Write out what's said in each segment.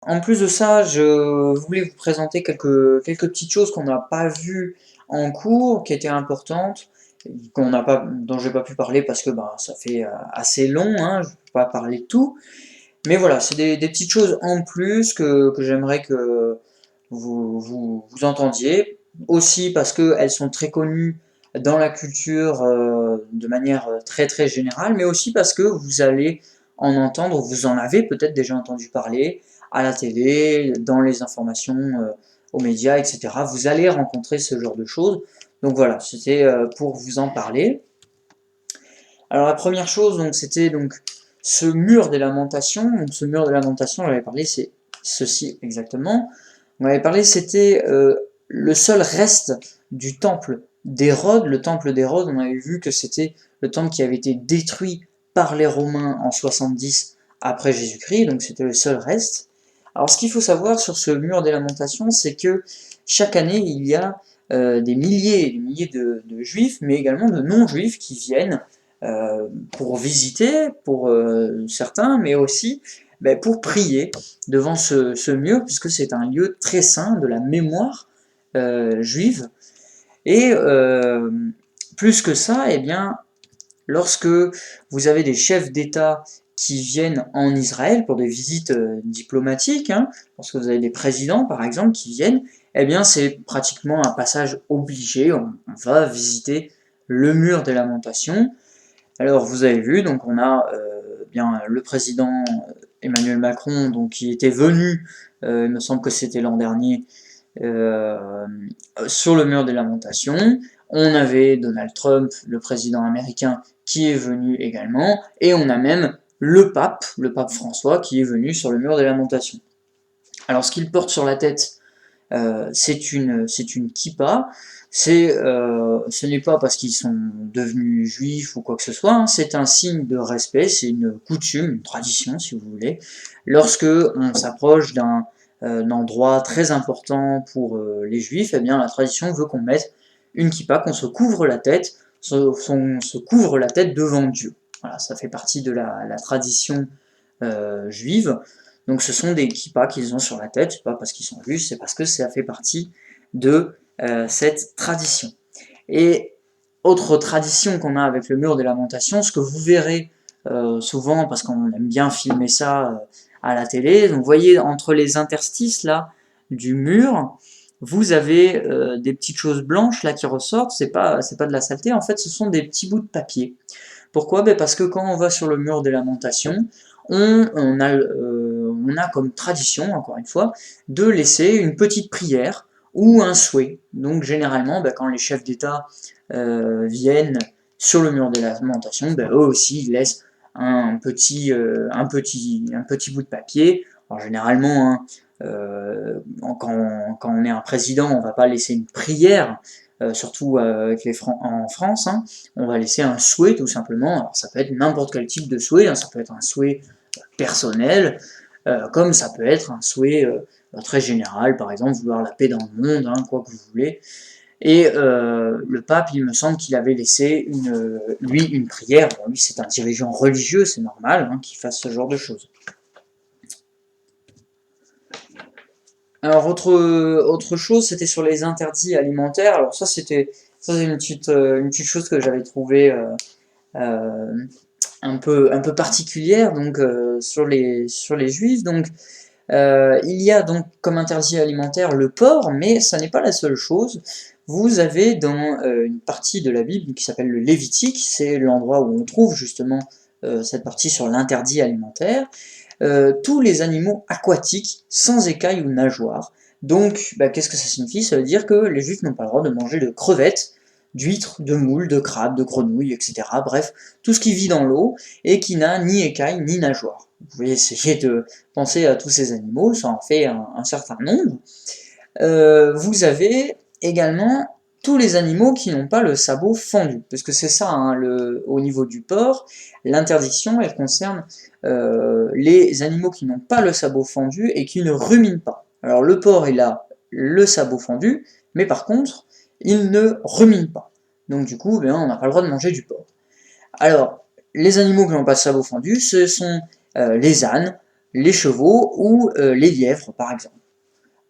En plus de ça, je voulais vous présenter quelques petites choses qu'on n'a pas vues en cours, qui étaient importantes, dont j'ai pas pu parler parce que bah, ça fait assez long, hein, je ne peux pas parler de tout. Mais voilà, c'est des petites choses en plus que j'aimerais que vous entendiez. Aussi parce qu'elles sont très connues dans la culture de manière très très générale, mais aussi parce que vous allez en entendre, vous en avez peut-être déjà entendu parler à la télé, dans les informations aux médias, etc. Vous allez rencontrer ce genre de choses. Donc voilà, c'était pour vous en parler. Alors la première chose, donc c'était donc ce mur des lamentations. Donc ce mur des lamentations, j'avais parlé, c'est ceci exactement. On avait parlé, c'était le seul reste du temple d'Hérode. Le temple d'Hérode, on avait vu que c'était le temple qui avait été détruit par les Romains en 70 après Jésus-Christ, donc c'était le seul reste. Alors ce qu'il faut savoir sur ce mur des lamentations, c'est que chaque année, il y a des milliers et des milliers de juifs, mais également de non-juifs qui viennent pour visiter, pour certains, mais aussi pour prier devant ce mur, puisque c'est un lieu très saint de la mémoire juive. Et plus que ça, eh bien, lorsque vous avez des chefs d'État qui viennent en Israël pour des visites diplomatiques, hein, lorsque vous avez des présidents par exemple qui viennent, eh bien c'est pratiquement un passage obligé, on va visiter le mur des lamentations. Alors vous avez vu, donc on a bien le président Emmanuel Macron, donc qui était venu, il me semble que c'était l'an dernier, euh, sur le mur des lamentations. On avait Donald Trump, le président américain, qui est venu également, et on a même le pape François, qui est venu sur le mur des lamentations. Alors ce qu'il porte sur la tête, c'est une kippa. Ce n'est pas parce qu'ils sont devenus juifs ou quoi que ce soit, hein, c'est un signe de respect, c'est une coutume, une tradition si vous voulez. Lorsque on s'approche d'un endroit très important pour les juifs, eh bien la tradition veut qu'on mette une kippa, qu'on se couvre la tête, se couvre la tête devant Dieu. Voilà, ça fait partie de la tradition juive. Donc ce sont des kippas qu'ils ont sur la tête, c'est pas parce qu'ils sont juifs, c'est parce que ça fait partie de cette tradition. Et autre tradition qu'on a avec le mur des lamentations, ce que vous verrez souvent, parce qu'on aime bien filmer ça à la télé, donc vous voyez entre les interstices là du mur, vous avez des petites choses blanches là qui ressortent, c'est pas de la saleté, en fait ce sont des petits bouts de papier. Pourquoi? Parce que quand on va sur le mur des lamentations, on a comme tradition, encore une fois, de laisser une petite prière ou un souhait. Donc généralement, quand les chefs d'État viennent sur le mur des lamentations, eux aussi ils laissent un petit bout de papier. Alors généralement, hein, quand on est un président, on va pas laisser une prière, surtout avec en France, hein, on va laisser un souhait tout simplement. Alors ça peut être n'importe quel type de souhait, hein, ça peut être un souhait personnel, comme ça peut être un souhait très général, par exemple vouloir la paix dans le monde, hein, quoi que vous voulez. Et le pape, il me semble qu'il avait laissé lui une prière. Bon, lui, c'est un dirigeant religieux, c'est normal hein, qu'il fasse ce genre de choses. Alors autre chose, c'était sur les interdits alimentaires. Alors ça c'est une petite chose que j'avais trouvée euh, un peu particulière donc sur les juifs. Donc il y a donc comme interdit alimentaire le porc, mais ça n'est pas la seule chose. Vous avez dans une partie de la Bible qui s'appelle le Lévitique, c'est l'endroit où on trouve justement cette partie sur l'interdit alimentaire, tous les animaux aquatiques sans écailles ou nageoires. Donc, qu'est-ce que ça signifie? Ça veut dire que les juifs n'ont pas le droit de manger de crevettes, d'huîtres, de moules, de crabes, de grenouilles, etc. Bref, tout ce qui vit dans l'eau et qui n'a ni écailles ni nageoires. Vous pouvez essayer de penser à tous ces animaux, ça en fait un certain nombre. Vous avez également tous les animaux qui n'ont pas le sabot fendu, parce que c'est ça, hein, au niveau du porc, l'interdiction, elle concerne les animaux qui n'ont pas le sabot fendu et qui ne ruminent pas. Alors le porc, il a le sabot fendu, mais par contre, il ne rumine pas. Donc du coup, on n'a pas le droit de manger du porc. Alors, les animaux qui n'ont pas de sabot fendu, ce sont les ânes, les chevaux ou les lièvres par exemple.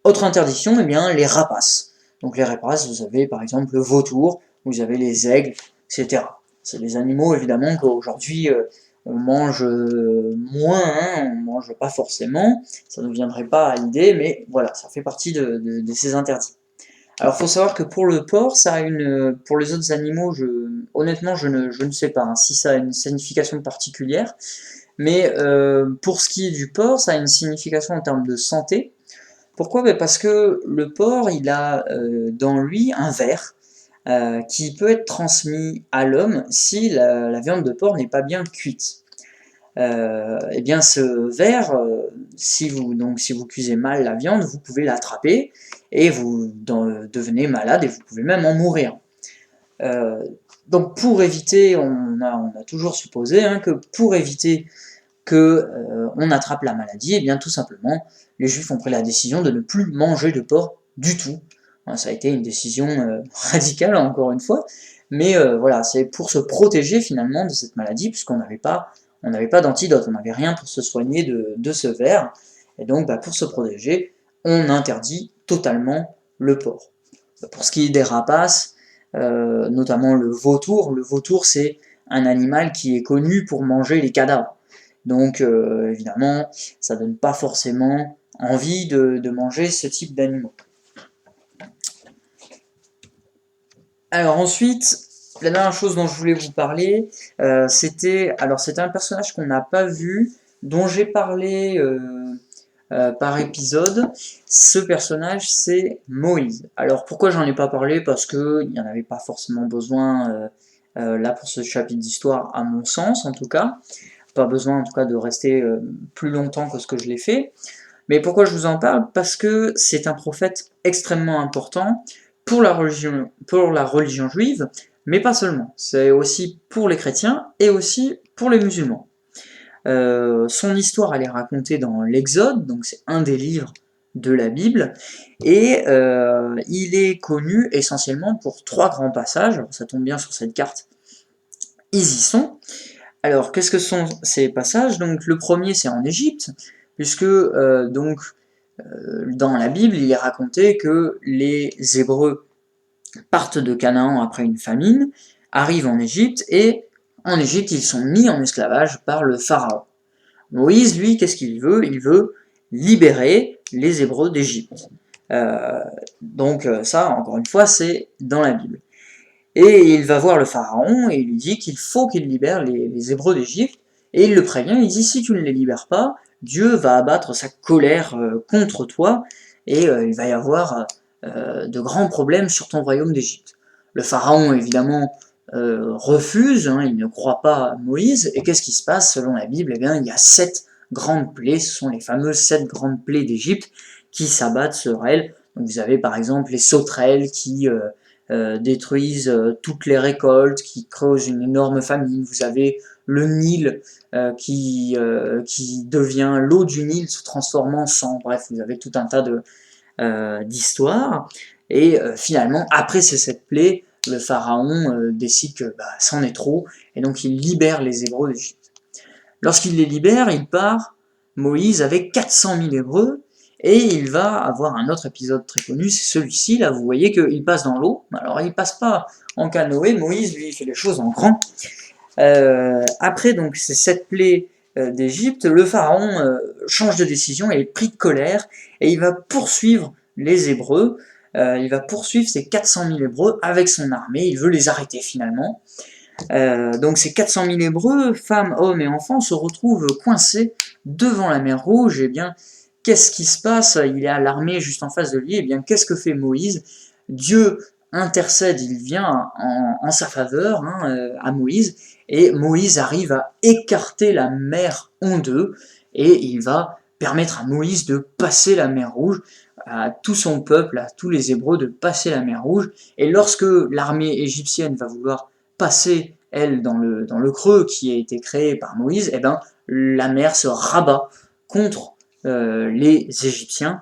Autre interdiction, eh bien, les rapaces. Donc les rapaces, vous avez par exemple le vautour, vous avez les aigles, etc. C'est des animaux évidemment qu'aujourd'hui on mange moins, hein, on mange pas forcément, ça ne viendrait pas à l'idée, mais voilà, ça fait partie de ces interdits. Alors, faut savoir que pour le porc, ça a pour les autres animaux, honnêtement, je ne sais pas hein, si ça a une signification particulière, mais pour ce qui est du porc, ça a une signification en termes de santé. Pourquoi? Ben parce que le porc, il a dans lui un ver qui peut être transmis à l'homme si la viande de porc n'est pas bien cuite. Eh bien ce ver, si vous cuisez mal la viande, vous pouvez l'attraper et vous devenez malade et vous pouvez même en mourir. Euh, donc pour éviter, on a toujours supposé hein, que pour éviter que on attrape la maladie, et bien tout simplement, les Juifs ont pris la décision de ne plus manger de porc du tout. Ça a été une décision radicale encore une fois, mais voilà, c'est pour se protéger finalement de cette maladie, puisqu'on n'avait pas d'antidote, on n'avait rien pour se soigner de ce ver, et donc bah, pour se protéger, on interdit totalement le porc. Pour ce qui est des rapaces, notamment le vautour c'est un animal qui est connu pour manger les cadavres. Donc évidemment, ça donne pas forcément envie de manger ce type d'animaux. Alors ensuite, la dernière chose dont je voulais vous parler, c'était un personnage qu'on n'a pas vu, dont j'ai parlé par épisode. Ce personnage, c'est Moïse. Alors pourquoi j'en ai pas parlé? Parce que il n'y en avait pas forcément besoin là pour ce chapitre d'histoire, à mon sens en tout cas. Pas besoin en tout cas de rester plus longtemps que ce que je l'ai fait. Mais pourquoi je vous en parle? Parce que c'est un prophète extrêmement important pour la religion juive, mais pas seulement. C'est aussi pour les chrétiens et aussi pour les musulmans. Son histoire, elle est racontée dans l'Exode, donc c'est un des livres de la Bible, et il est connu essentiellement pour 3 grands passages. Alors, ça tombe bien sur cette carte, ils y sont. Alors, qu'est-ce que sont ces passages? Donc, le premier, c'est en Égypte, puisque dans la Bible, il est raconté que les Hébreux partent de Canaan après une famine, arrivent en Égypte, et en Égypte, ils sont mis en esclavage par le Pharaon. Moïse, lui, qu'est-ce qu'il veut? Il veut libérer les Hébreux d'Égypte. Ça, encore une fois, c'est dans la Bible. Et il va voir le Pharaon et il lui dit qu'il faut qu'il libère les Hébreux d'Égypte. Et il le prévient, il dit si tu ne les libères pas, Dieu va abattre sa colère contre toi et il va y avoir de grands problèmes sur ton royaume d'Égypte. Le Pharaon, évidemment, refuse, hein, il ne croit pas à Moïse. Et qu'est-ce qui se passe selon la Bible? Eh bien, il y a 7 grandes plaies, ce sont les fameuses 7 grandes plaies d'Égypte qui s'abattent sur elle. Donc vous avez par exemple les sauterelles qui détruisent toutes les récoltes, qui causent une énorme famine. Vous avez le Nil qui devient, l'eau du Nil se transforme en sang. Bref, vous avez tout un tas d'histoires. Et finalement, après ces 7 plaies, le pharaon décide que bah, c'en est trop, et donc il libère les Hébreux d'Égypte. Lorsqu'il les libère, il part, Moïse, avec 400 000 Hébreux, et il va avoir un autre épisode très connu, c'est celui-ci, là, vous voyez qu'il passe dans l'eau. Alors, il passe pas en canoë, Moïse, lui, il fait les choses en grand. Après, donc, ces 7 plaies d'Égypte, le pharaon change de décision, il est pris de colère, et il va poursuivre les Hébreux, il va poursuivre ces 400 000 Hébreux avec son armée, il veut les arrêter finalement. Donc ces 400 000 Hébreux, femmes, hommes et enfants, se retrouvent coincés devant la mer Rouge. Et bien, qu'est-ce qui se passe? Il est à l'armée juste en face de lui. Et bien, qu'est-ce que fait Moïse? Dieu intercède, il vient en sa faveur hein, à Moïse, et Moïse arrive à écarter la mer en deux, et il va permettre à Moïse de passer la mer Rouge, à tout son peuple, à tous les Hébreux de passer la mer Rouge. Et lorsque l'armée égyptienne va vouloir passer, elle, dans le creux qui a été créé par Moïse, eh ben, la mer se rabat contre les Égyptiens,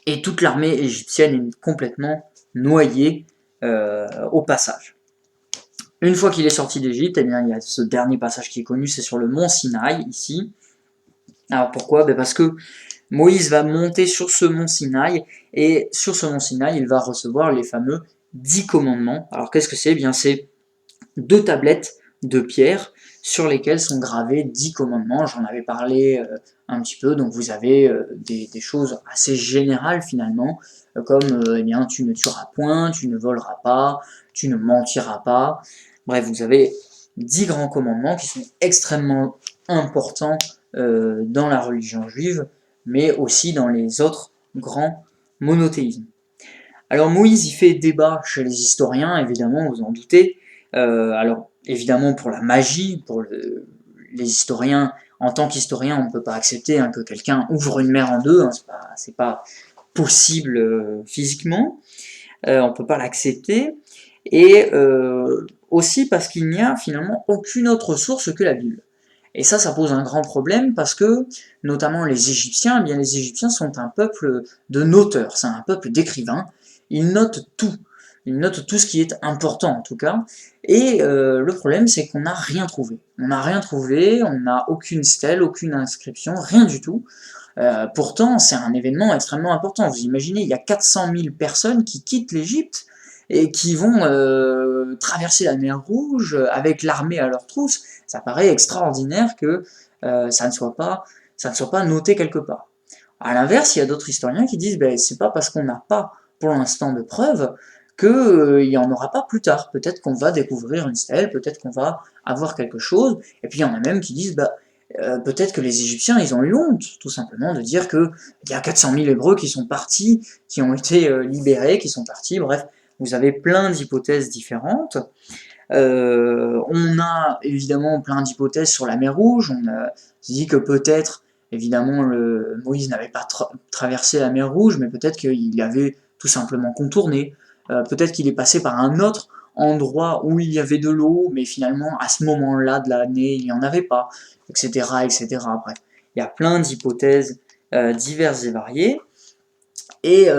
et toute l'armée égyptienne est complètement noyée au passage. Une fois qu'il est sorti d'Égypte, eh bien, il y a ce dernier passage qui est connu, c'est sur le mont Sinaï, ici. Alors pourquoi? Ben parce que Moïse va monter sur ce mont Sinaï, et sur ce mont Sinaï, il va recevoir les fameux 10 commandements. Alors qu'est-ce que c'est? Eh bien, c'est deux tablettes de pierre sur lesquelles sont gravés 10 commandements. J'en avais parlé un petit peu, donc vous avez des choses assez générales finalement, comme eh bien, tu ne tueras point, tu ne voleras pas, tu ne mentiras pas. Bref, vous avez 10 grands commandements qui sont extrêmement importants dans la religion juive, mais aussi dans les autres grands monothéismes. Alors Moïse, il fait débat chez les historiens, évidemment, vous en doutez. Alors évidemment pour la magie, les historiens, en tant qu'historien, on ne peut pas accepter que quelqu'un ouvre une mer en deux, c'est pas possible physiquement, on ne peut pas l'accepter. Et aussi parce qu'il n'y a finalement aucune autre source que la Bible. Et ça pose un grand problème parce que, notamment les Égyptiens, eh bien les Égyptiens sont un peuple de noteurs, c'est un peuple d'écrivains. Ils notent tout. Ils notent tout ce qui est important en tout cas. Et le problème, c'est qu'on n'a rien trouvé. On n'a rien trouvé, on n'a aucune stèle, aucune inscription, rien du tout. Pourtant, c'est un événement extrêmement important. Vous imaginez, il y a 400 000 personnes qui quittent l'Égypte et qui vont traverser la mer Rouge avec l'armée à leur trousse. Ça paraît extraordinaire que ça ne soit pas noté quelque part. À l'inverse, il y a d'autres historiens qui disent ben, c'est pas parce qu'on n'a pas pour l'instant de preuves qu'il n'y en aura pas plus tard. Peut-être qu'on va découvrir une stèle, peut-être qu'on va avoir quelque chose. Et puis il y en a même qui disent bah, peut-être que les Égyptiens, ils ont eu honte, tout simplement, de dire qu'il y a 400 000 Hébreux qui sont partis, qui ont été libérés, qui sont partis. Bref, vous avez plein d'hypothèses différentes. On a évidemment plein d'hypothèses sur la mer Rouge. On a dit que peut-être, évidemment, Moïse n'avait pas traversé la mer Rouge, mais peut-être qu'il avait tout simplement contourné. Peut-être qu'il est passé par un autre endroit où il y avait de l'eau, mais finalement, à ce moment-là de l'année, il n'y en avait pas, etc., etc. Bref, il y a plein d'hypothèses diverses et variées. Et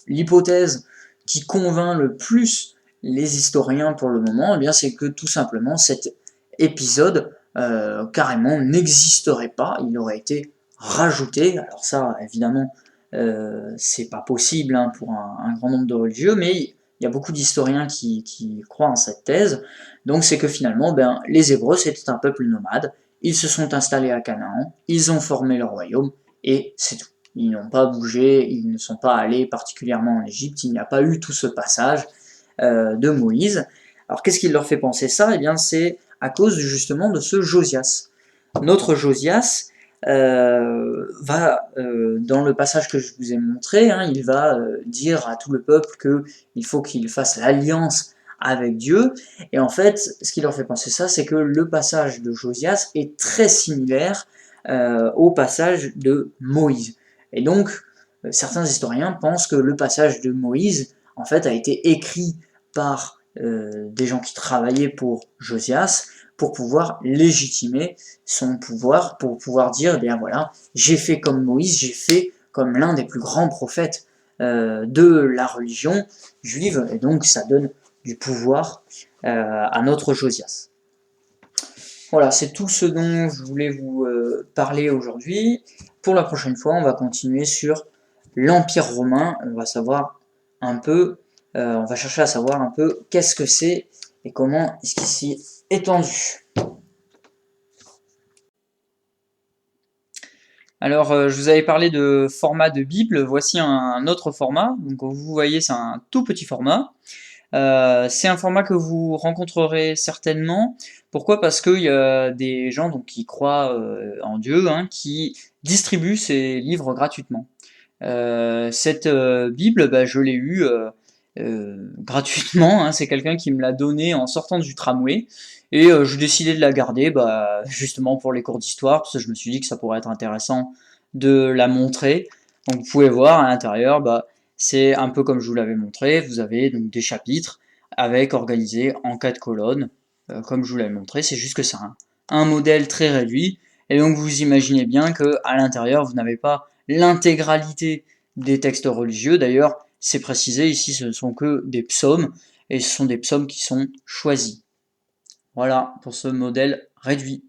l'hypothèse qui convainc le plus les historiens pour le moment, eh bien, c'est que tout simplement cet épisode carrément n'existerait pas, il aurait été rajouté. Alors ça, évidemment, c'est pas possible pour un grand nombre de religieux, mais il y a beaucoup d'historiens qui croient en cette thèse. Donc c'est que finalement, ben, les Hébreux, c'était un peuple nomade, ils se sont installés à Canaan, ils ont formé leur royaume, et c'est tout. Ils n'ont pas bougé, ils ne sont pas allés particulièrement en Égypte, il n'y a pas eu tout ce passage de Moïse. Alors qu'est-ce qui leur fait penser ça? Eh bien c'est à cause justement de ce Josias. Notre Josias va, dans le passage que je vous ai montré, il va dire à tout le peuple qu'il faut qu'il fasse l'alliance avec Dieu. Et en fait, ce qui leur fait penser ça, c'est que le passage de Josias est très similaire au passage de Moïse. Et donc, certains historiens pensent que le passage de Moïse, en fait, a été écrit par des gens qui travaillaient pour Josias pour pouvoir légitimer son pouvoir, pour pouvoir dire, eh bien voilà, j'ai fait comme Moïse, j'ai fait comme l'un des plus grands prophètes de la religion juive, et donc ça donne du pouvoir à notre Josias. Voilà, c'est tout ce dont je voulais vous parler aujourd'hui. Pour la prochaine fois, on va continuer sur l'Empire romain. On va savoir un peu, on va chercher à savoir un peu qu'est-ce que c'est et comment est-ce qu'il s'y est étendu. Alors, je vous avais parlé de format de Bible. Voici un autre format. Donc, vous voyez, c'est un tout petit format. C'est un format que vous rencontrerez certainement. Pourquoi? Parce qu'il y a des gens donc, qui croient en Dieu, qui distribuent ces livres gratuitement. Cette Bible, bah, je l'ai eue gratuitement, c'est quelqu'un qui me l'a donnée en sortant du tramway, et j'ai décidé de la garder bah, justement pour les cours d'histoire, parce que je me suis dit que ça pourrait être intéressant de la montrer. Donc vous pouvez voir à l'intérieur, bah, c'est un peu comme je vous l'avais montré, vous avez donc des chapitres avec organisés en 4 colonnes, comme je vous l'avais montré, c'est juste que c'est un modèle très réduit, et donc vous imaginez bien que à l'intérieur vous n'avez pas l'intégralité des textes religieux. D'ailleurs, c'est précisé ici, ce ne sont que des psaumes, et ce sont des psaumes qui sont choisis. Voilà pour ce modèle réduit.